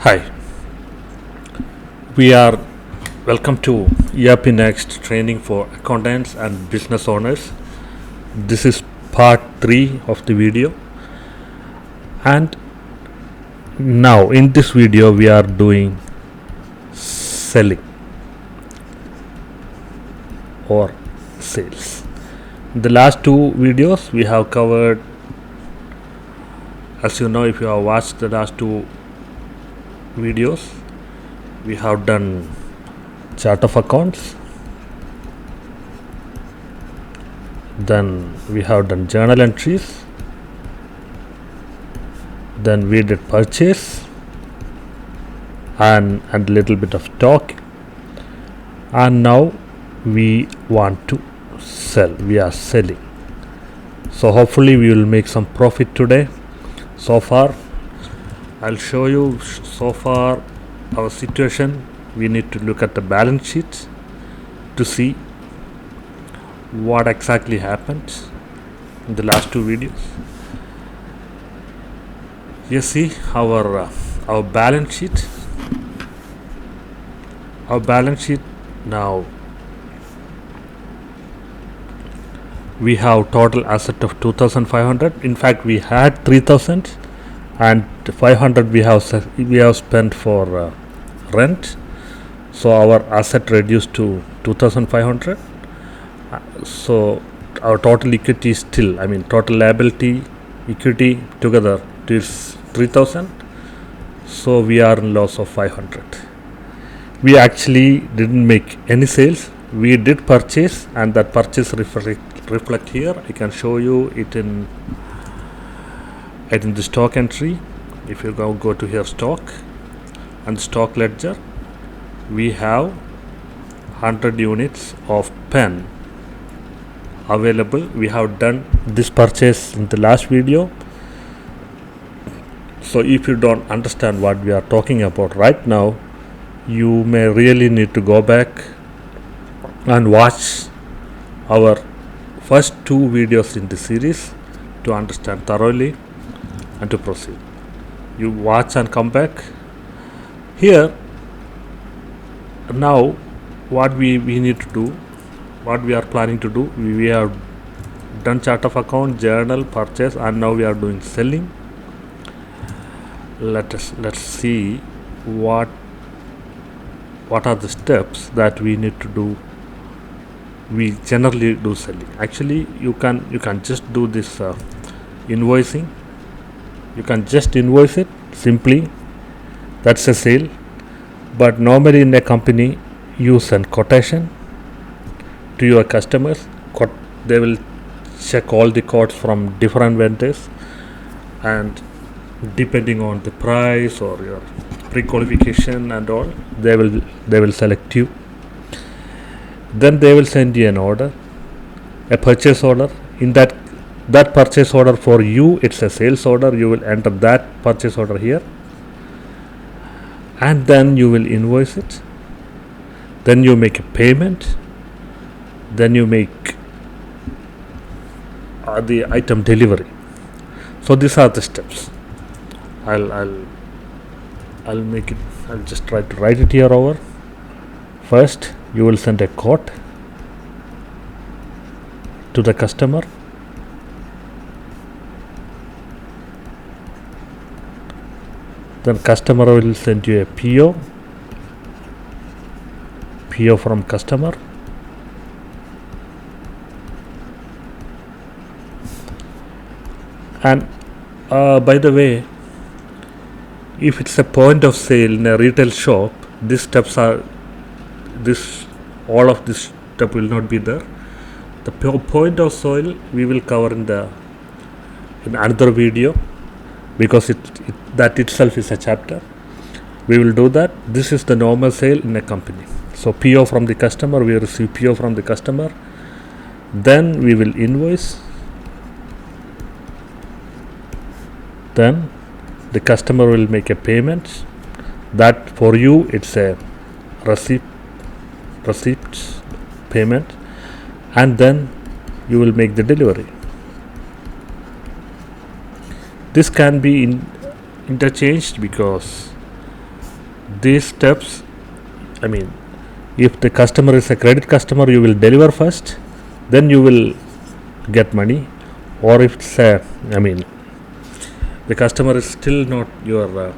Hi, we are welcome to ERPNext training for accountants and business owners. This is part 3 of the video, and now in this video we are doing selling or sales. In the last two videos we have covered, as you know, if you have watched the last two videos, we have done chart of accounts, then we have done journal entries, then we did purchase and little bit of stock, and now we want to sell. We are selling, so hopefully we will make some profit today. So far I'll show you our situation. We need to look at the balance sheet to see what exactly happened in the last two videos. You see our balance sheet. Our balance sheet now, we have total asset of 2,500. In fact, we had 3,000 and 500 we have spent for rent, so our asset reduced to 2,500. So our total equity is still, total liability equity together is 3,000. So we are in loss of 500. We actually didn't make any sales. We did purchase, and that purchase reflect here. I can show you it in the stock entry. If you go to here, stock and stock ledger, we have 100 units of pen available. We have done this purchase in the last video, so if you don't understand what we are talking about right now, you may really need to go back and watch our first two videos in the series to understand thoroughly and to proceed. You watch and come back. Here now what we need to do, what we are planning to do, we have done chart of account, journal, purchase, and now we are doing selling. Let's see what are the steps that we need to do. We generally do selling. Actually, you can just do this invoicing. You can just invoice it simply. That's a sale. But normally in a company, you send quotation to your customers. They will check all the quotes from different vendors, and depending on the price or your pre-qualification and all, they will select you. Then they will send you an order, a purchase order. In that purchase order, for you it's a sales order. You will enter that purchase order here, and then you will invoice it. Then you make a payment. Then you make the item delivery. So these are the steps. I'll make it. I'll just try to write it here over. First, you will send a quote to the customer. Then customer will send you a PO from customer. And by the way, if it's a point of sale in a retail shop, all of this step will not be there. The point of sale we will cover in another video, because that itself is a chapter. We will do that. This is the normal sale in a company. So PO from the customer, we receive PO from the customer. Then we will invoice. Then the customer will make a payment. That for you it's a receipt payment, and then you will make the delivery. This can be interchanged, because these steps, I mean, if the customer is a credit customer, you will deliver first, then you will get money. Or if it's the customer is still not your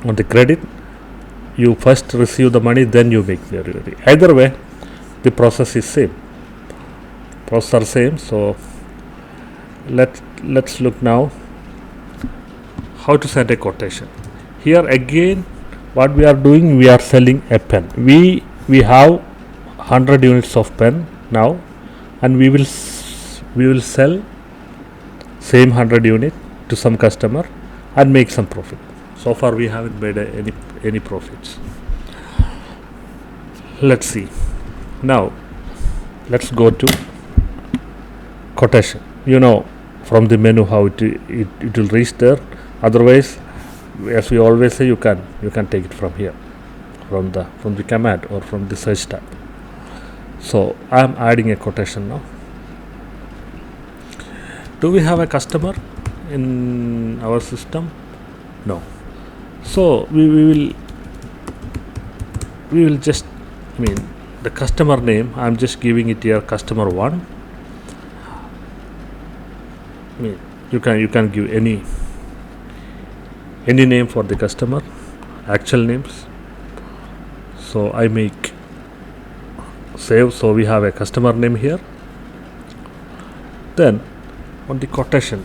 on the credit, you first receive the money, then you make the delivery. Either way, the process is same. Process are same. So let's look now how to send a quotation. Here again, what we are doing, we are selling a pen. We have 100 units of pen now, and we will sell same 100 unit to some customer and make some profit. So far we haven't made any profits. Let's see. Now let's go to quotation. From the menu how it will reach there. Otherwise, as we always say, you can take it from here, from the command or from the search tab. So I am adding a quotation now. Do we have a customer in our system? No. So we will just, the customer name, I am just giving it here, customer 1. You can give any name for the customer, actual names. So I make save. So we have a customer name here. Then on the quotation,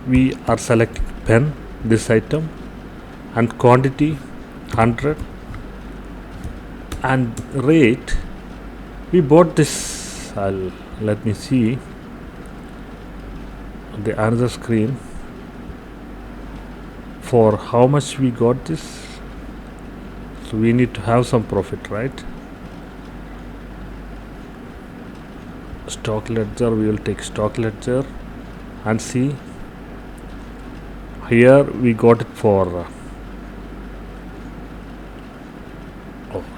we are selecting pen, this item, and quantity 100, and rate. We bought this. Let me see on the another screen for how much we got this. So we need to have some profit, right? Stock ledger, we will take stock ledger and see. Here we got it for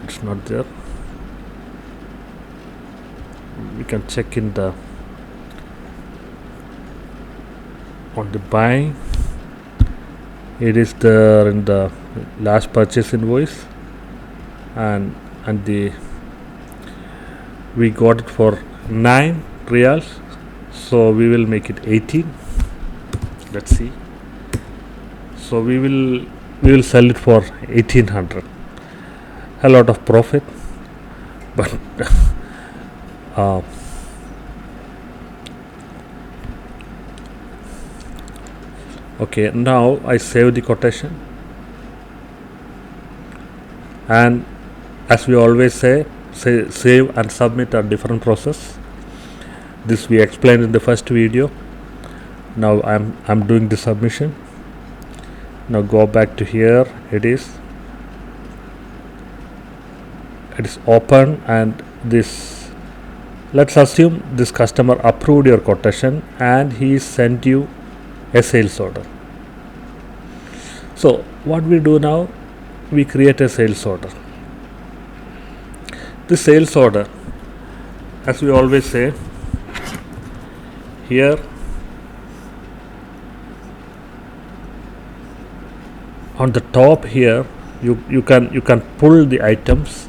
it's not there. We can check in the on the buying. It is there in the last purchase invoice, and we got it for 9 reals. So we will make it 18. Let's see. So we will sell it for 1800. A lot of profit, but okay, now I save the quotation, and as we always say save and submit are different process. This we explained in the first video. Now I'm doing the submission. Now go back to here. It is open, and this, let's assume this customer approved your quotation and he sent you a sales order. So what we do now, we create a sales order. The sales order, as we always say, here on the top here you can pull the items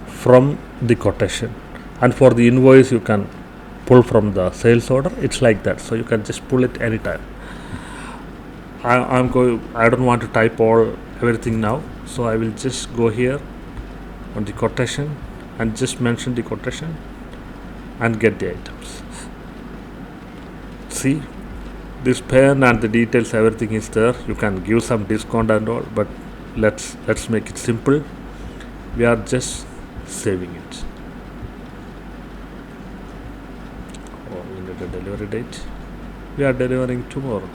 from the quotation, and for the invoice you can pull from the sales order. It's like that, so you can just pull it anytime. I don't want to type everything now, so I will just go here on the quotation and just mention the quotation and get the items. See, this pen and the details, everything is there. You can give some discount and all, but let's make it simple. We are just saving it. We need a delivery date. We are delivering tomorrow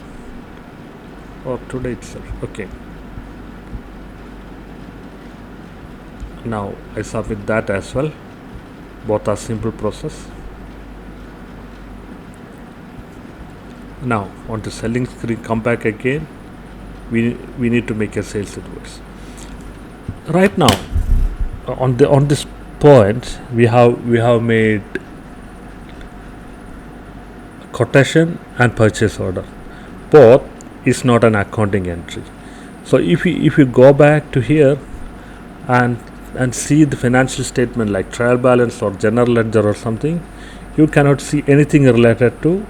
or today itself. Okay, now I submit that as well. Both are simple process. Now on the selling screen, come back again. We need to make a sales invoice. Right now on this point, we have made quotation and purchase order. Both is not an accounting entry. So if you go back to here and see the financial statement like trial balance or general ledger or something, you cannot see anything related to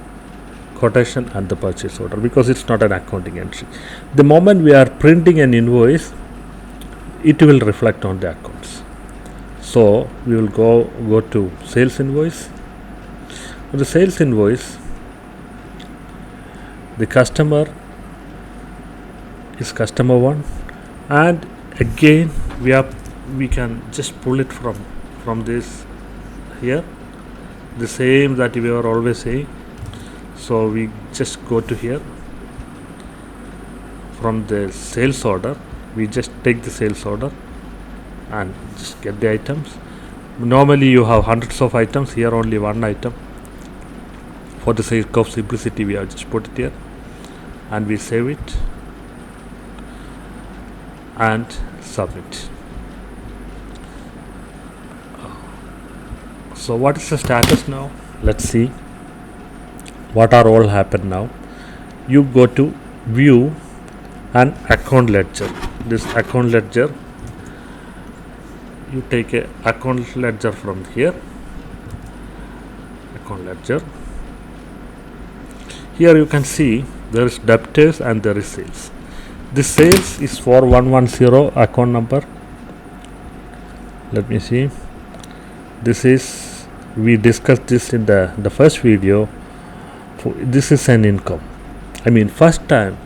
quotation and the purchase order because it's not an accounting entry. The moment we are printing an invoice, it will reflect on the accounts. So we will go to sales invoice. For the sales invoice, the customer is customer 1, and again we can just pull it from this here, the same that we are always saying. So we just go to here, from the sales order we just take the sales order and just get the items. Normally you have hundreds of items, here only one item. For the sake of simplicity we have just put it here, and we save it and submit. So what is the status now? Let's see what are all happened now. You go to view and account ledger. This account ledger, you take a account ledger from here, account ledger. Here you can see there is debtors and there is sales. This sales is for 110 account number. Let me see. This is, we discussed this in the first video. This is an income. I mean first time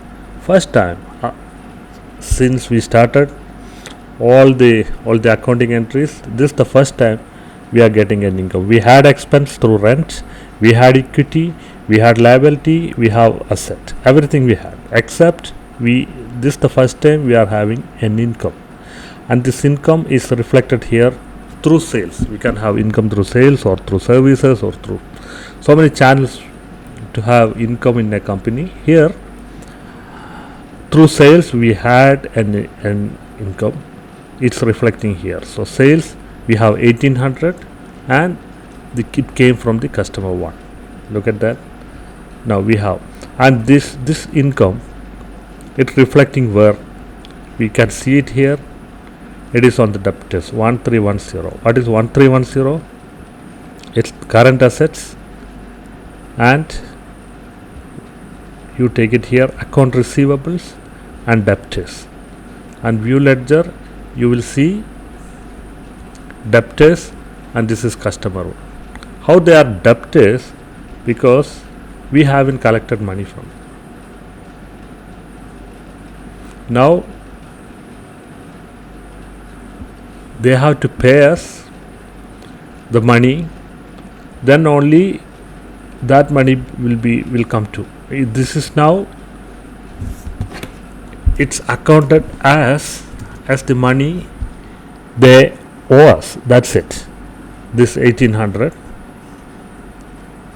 since we started all the accounting entries, this is the first time we are getting an income. We had expense through rent, we had equity, we had liability, we have asset, everything we had, except this is the first time we are having an income, and this income is reflected here through sales. We can have income through sales or through services or through so many channels to have income in a company. Here through sales we had an income, it's reflecting here. So sales we have 1800 and it came from the customer 1. Look at that. Now we have, and this income, it's reflecting where we can see it here. It is on the debtors 1310. What is 1310? It's current assets, and you take it here, account receivables and debtors, and view ledger you will see debtors, and this is customer 1. How they are debtors? Because we haven't collected money from them. Now they have to pay us the money, then only that money will come to. This is now, it's accounted as the money they owe us. That's it. This 1800,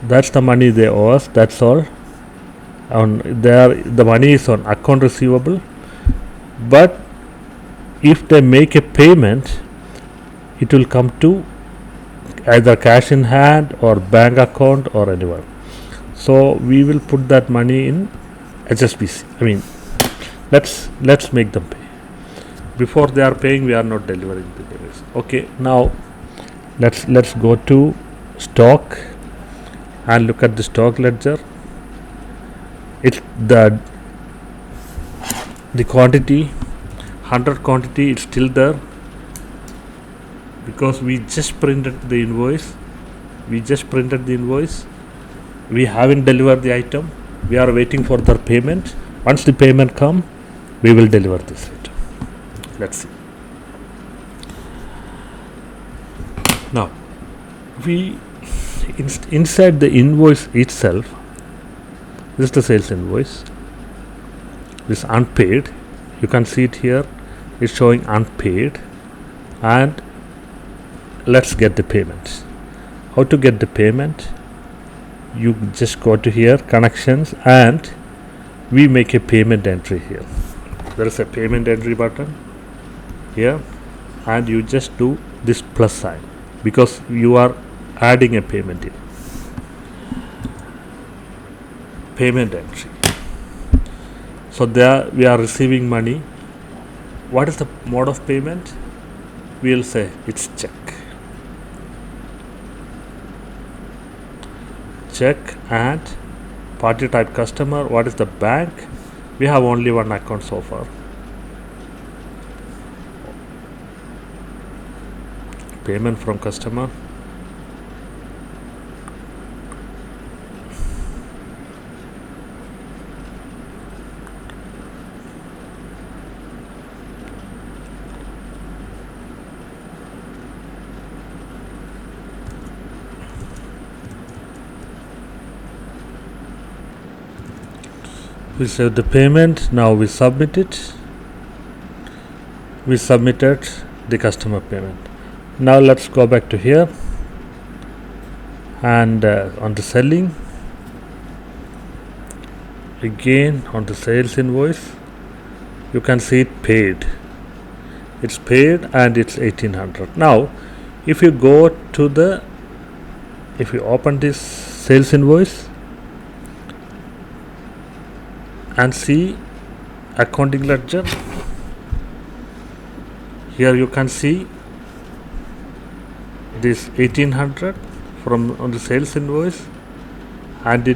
that's the money they owe us. That's all. The money is on account receivable, but if they make a payment, it will come to either cash in hand or bank account or anywhere. So we will put that money in HSBC. I mean, let's make them pay. Before they are paying, we are not delivering the device. Okay, now let's go to stock and look at the stock ledger. It's the quantity, 100 quantity, it's still there because we just printed the invoice. We haven't delivered the item. We are waiting for their payment. Once the payment come, we will deliver this item. Let's see. Now we inside the invoice itself, this is the sales invoice, this unpaid, you can see it here, it's showing unpaid, and let's get the payment. How to get the payment? You just go to here, connections, and we make a payment entry here. There is a payment entry button here, and you just do this plus sign because you are adding a payment in. Payment entry. So there we are receiving money what is the mode of payment? We'll say it's check. Check and party type customer. What is the bank? We have only one account so far. Payment from customer. We save the payment. Now we submit it. We submitted the customer payment. Now let's go back to here and on the selling, again on the sales invoice, you can see it paid. It's paid and it's 1800. Now if you go to if you open this sales invoice and see accounting ledger, here you can see this 1800 from on the sales invoice, and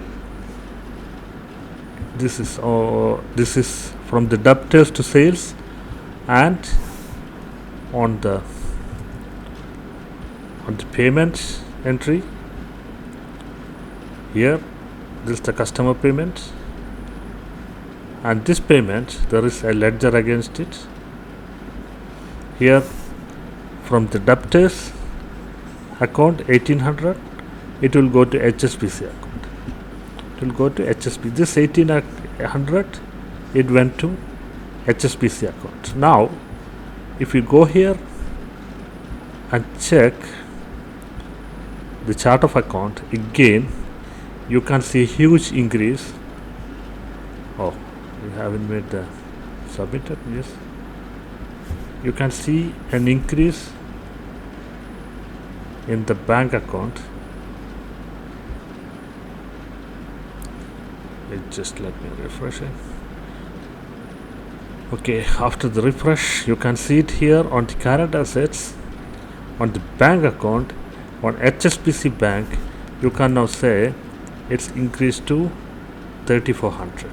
this is from the debtors to sales, and on the payment entry here, this is the customer payment, and this payment there is a ledger against it. Here from the debtors account 1800, it will go to HSBC account. It will go to HSBC. This 1800, it went to HSBC account. Now if you go here and check the chart of account, again you can see huge increase. Oh, we haven't made the submitted. Yes, you can see an increase in the bank account. Just let me refresh it. Okay, after the refresh, you can see it here on the current assets, on the bank account, on HSBC Bank. You can now say it's increased to 3400.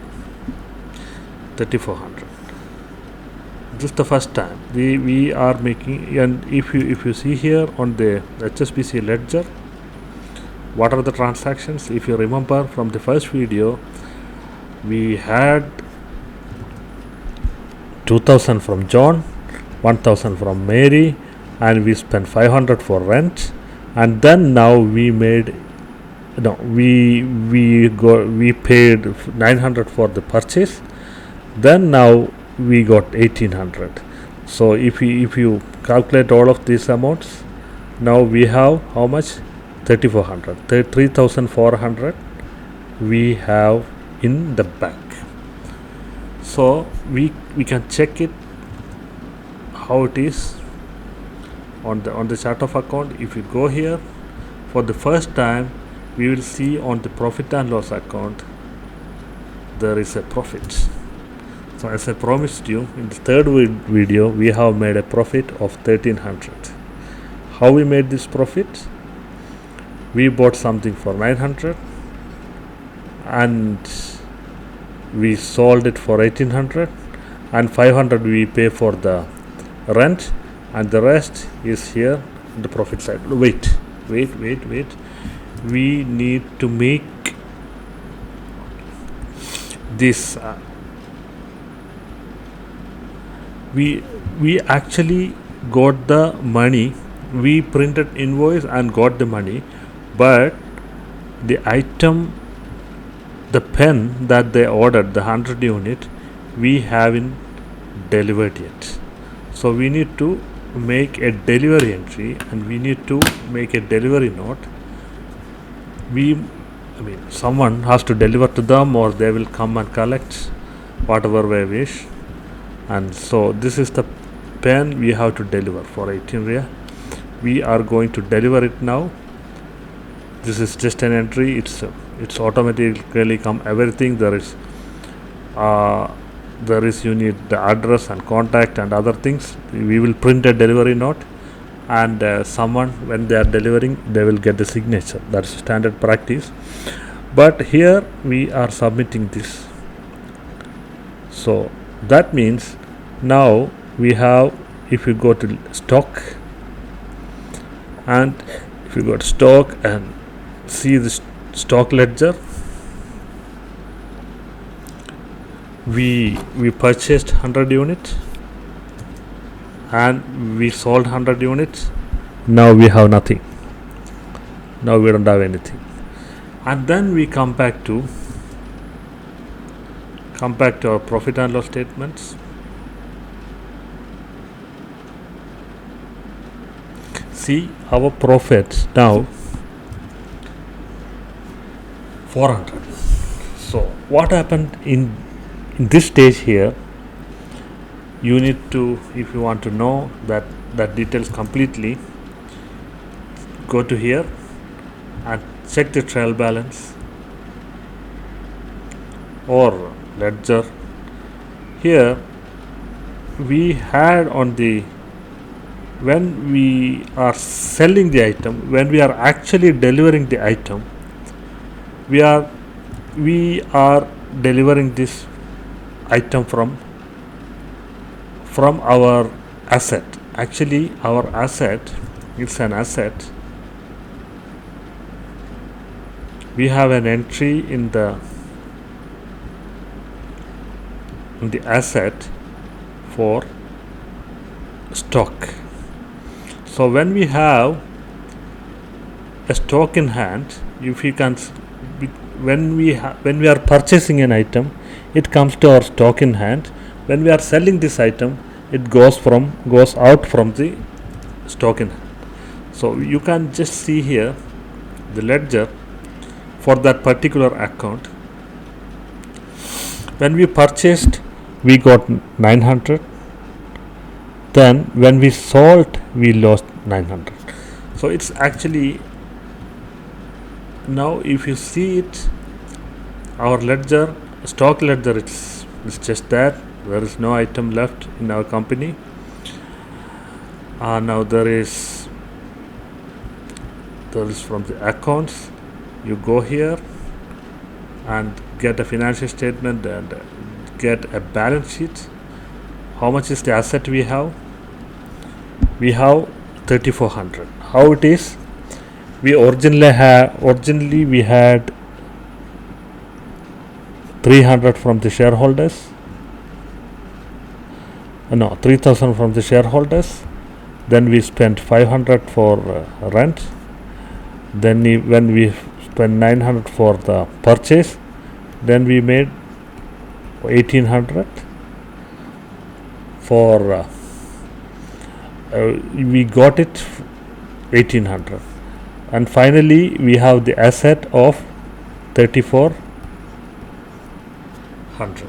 This is the first time we are making. And if you see here on the HSBC ledger, what are the transactions? If you remember from the first video, we had 2000 from John, 1000 from Mary, and we spent 500 for rent. And then now we made we paid 900 for the purchase. Then now we got 1800. So if you calculate all of these amounts, now we have how much? 3400. 3400 we have in the bank. So we can check it how it is on the chart of account. If you go here for the first time, we will see on the profit and loss account there is a profit. So as I promised you in the third video, we have made a profit of 1300. How we made this profit? We bought something for 900 and we sold it for 1800, and 500 we pay for the rent, and the rest is here on the profit side. Wait. We need to make this we actually got the money. We printed invoice and got the money, but the item, the pen that they ordered, the 100 unit, we haven't delivered yet. So we need to make a delivery entry, and we need to make a delivery note. Someone has to deliver to them, or they will come and collect whatever we wish. And so this is the pen we have to deliver for 18 Ria. We are going to deliver it now. This is just an entry. It's automatically come everything. There is there is, you need the address and contact and other things. We will print a delivery note, and someone, when they are delivering, they will get the signature. That's standard practice. But here we are submitting this. So that means now we have, if you go to stock, and if you go to stock and see the stock ledger, we purchased 100 units and we sold 100 units. Now we have nothing. Now we don't have anything. And then we come back to our profit and loss statements. See our profits now 400. So what happened in this stage here? You need to, if you want to know that details completely, go to here and check the trial balance or ledger. Here we had on the, when we are selling the item, when we are actually delivering the item, we are delivering this item from our asset. Actually our asset, it's an asset. We have an entry in the asset for stock. So when we have a stock in hand, if you can, when we are purchasing an item, it comes to our stock in hand. When we are selling this item, it goes out from the stock in hand. So you can just see here the ledger for that particular account. When we purchased, we got 900. Then when we sold, we lost 900. So it's actually, now if you see it, our ledger, stock ledger, it's just that there is no item left in our company. Now there is from the accounts, you go here and get a financial statement and get a balance sheet. How much is the asset we have? We have 3400. How it is? We originally we had 300 from the shareholders. No, 3000 from the shareholders. Then we spent 500 for rent. Then when we spent 900 for the purchase, then we made 1800 for we got it 1800, and finally we have the asset of 3400.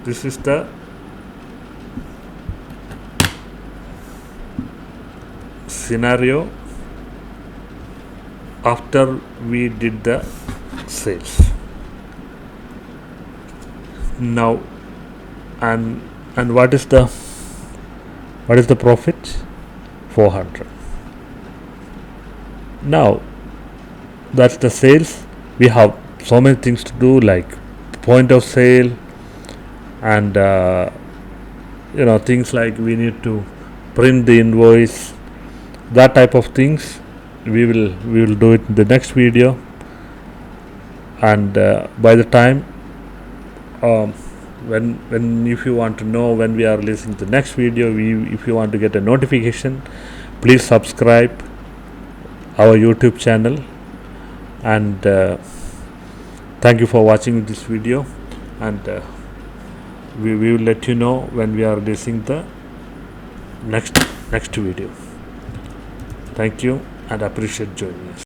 This is the scenario after we did the sales. Now and what is the profit? 400. Now that's the sales. We have so many things to do, like point of sale and things like we need to print the invoice, that type of things. We will do it in the next video, and by the time when if you want to know when we are releasing the next video, if you want to get a notification, please subscribe our YouTube channel, and thank you for watching this video, and we will let you know when we are releasing the next video. Thank you and appreciate joining us.